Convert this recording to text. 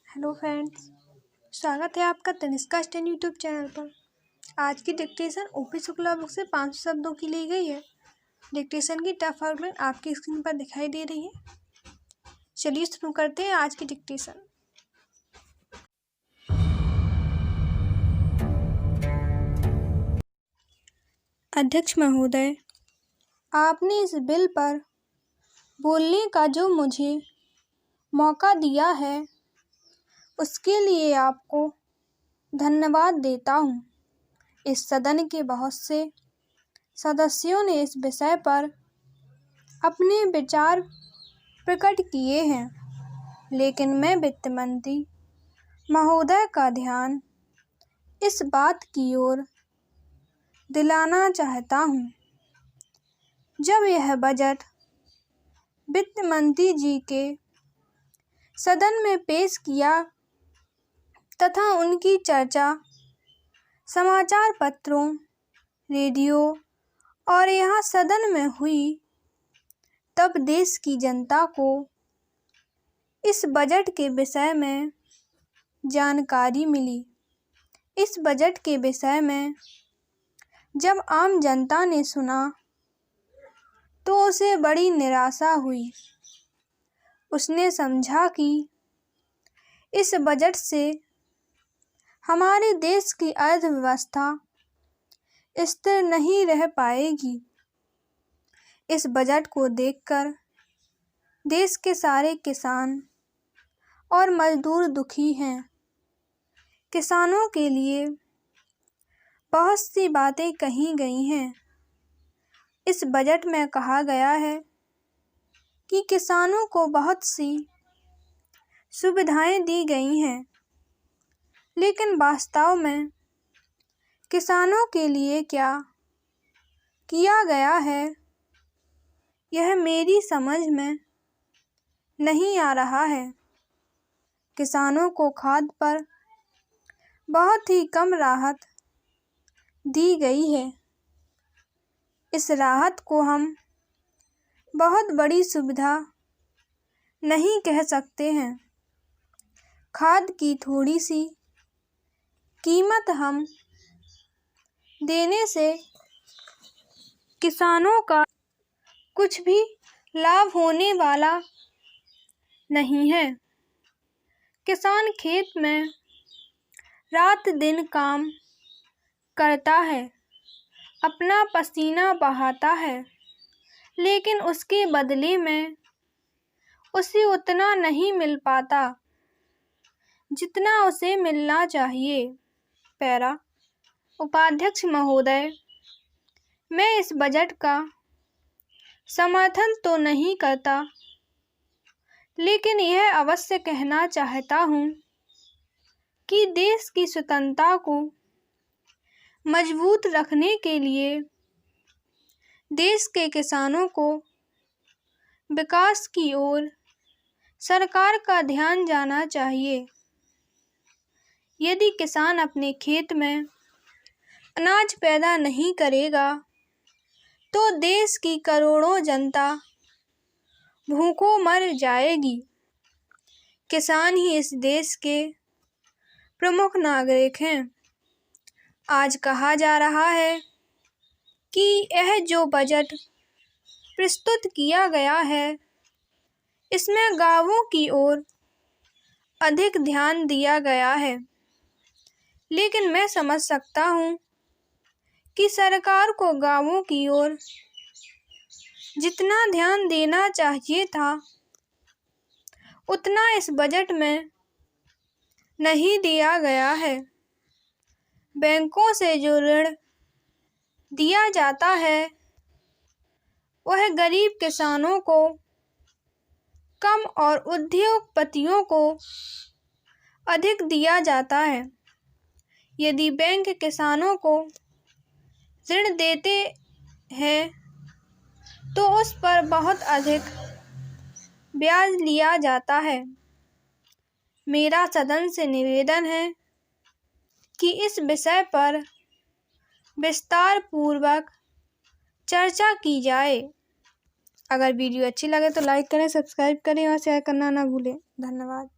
Hello friends, स्वागत है आपका तनिष्का स्टैन यूट्यूब चैनल पर। आज की डिक्टेशन ओपी शुक्ला बुक से 500 शब्दों की ली गई है। डिक्टेशन की टफ फॉर्मेट आपकी स्क्रीन पर दिखाई दे रही है। चलिए शुरू करते हैं आज की डिक्टेशन। अध्यक्ष महोदय, आपने इस बिल पर बोलने का जो मुझे मौका दिया है उसके लिए आपको धन्यवाद देता हूँ। इस सदन के बहुत से सदस्यों ने इस विषय पर अपने विचार प्रकट किए हैं, लेकिन मैं वित्त मंत्री महोदय का ध्यान इस बात की ओर दिलाना चाहता हूँ। जब यह बजट वित्त मंत्री जी के सदन में पेश किया तथा उनकी चर्चा समाचार पत्रों, रेडियो और यहाँ सदन में हुई, तब देश की जनता को इस बजट के विषय में जानकारी मिली। इस बजट के विषय में जब आम जनता ने सुना तो उसे बड़ी निराशा हुई। उसने समझा कि इस बजट से हमारे देश की अर्थव्यवस्था स्थिर नहीं रह पाएगी। इस बजट को देखकर देश के सारे किसान और मजदूर दुखी हैं। किसानों के लिए बहुत सी बातें कही गई हैं। इस बजट में कहा गया है कि किसानों को बहुत सी सुविधाएं दी गई हैं, लेकिन वास्तव में किसानों के लिए क्या किया गया है यह मेरी समझ में नहीं आ रहा है। किसानों को खाद पर बहुत ही कम राहत दी गई है। इस राहत को हम बहुत बड़ी सुविधा नहीं कह सकते हैं। खाद की थोड़ी सी कीमत हम देने से किसानों का कुछ भी लाभ होने वाला नहीं है। किसान खेत में रात दिन काम करता है, अपना पसीना बहाता है, लेकिन उसके बदले में उसे उतना नहीं मिल पाता जितना उसे मिलना चाहिए। पैरा उपाध्यक्ष महोदय, मैं इस बजट का समर्थन तो नहीं करता, लेकिन यह अवश्य कहना चाहता हूँ कि देश की स्वतंत्रता को मजबूत रखने के लिए देश के किसानों को विकास की ओर सरकार का ध्यान जाना चाहिए। यदि किसान अपने खेत में अनाज पैदा नहीं करेगा तो देश की करोड़ों जनता भूखों मर जाएगी। किसान ही इस देश के प्रमुख नागरिक हैं। आज कहा जा रहा है कि यह जो बजट प्रस्तुत किया गया है इसमें गांवों की ओर अधिक ध्यान दिया गया है, लेकिन मैं समझ सकता हूँ कि सरकार को गांवों की ओर जितना ध्यान देना चाहिए था उतना इस बजट में नहीं दिया गया है। बैंकों से जो ऋण दिया जाता है वह गरीब किसानों को कम और उद्योगपतियों को अधिक दिया जाता है। यदि बैंक किसानों को ऋण देते हैं तो उस पर बहुत अधिक ब्याज लिया जाता है। मेरा सदन से निवेदन है कि इस विषय पर विस्तार पूर्वक चर्चा की जाए। अगर वीडियो अच्छी लगे तो लाइक करें, सब्सक्राइब करें और शेयर करना ना भूलें। धन्यवाद।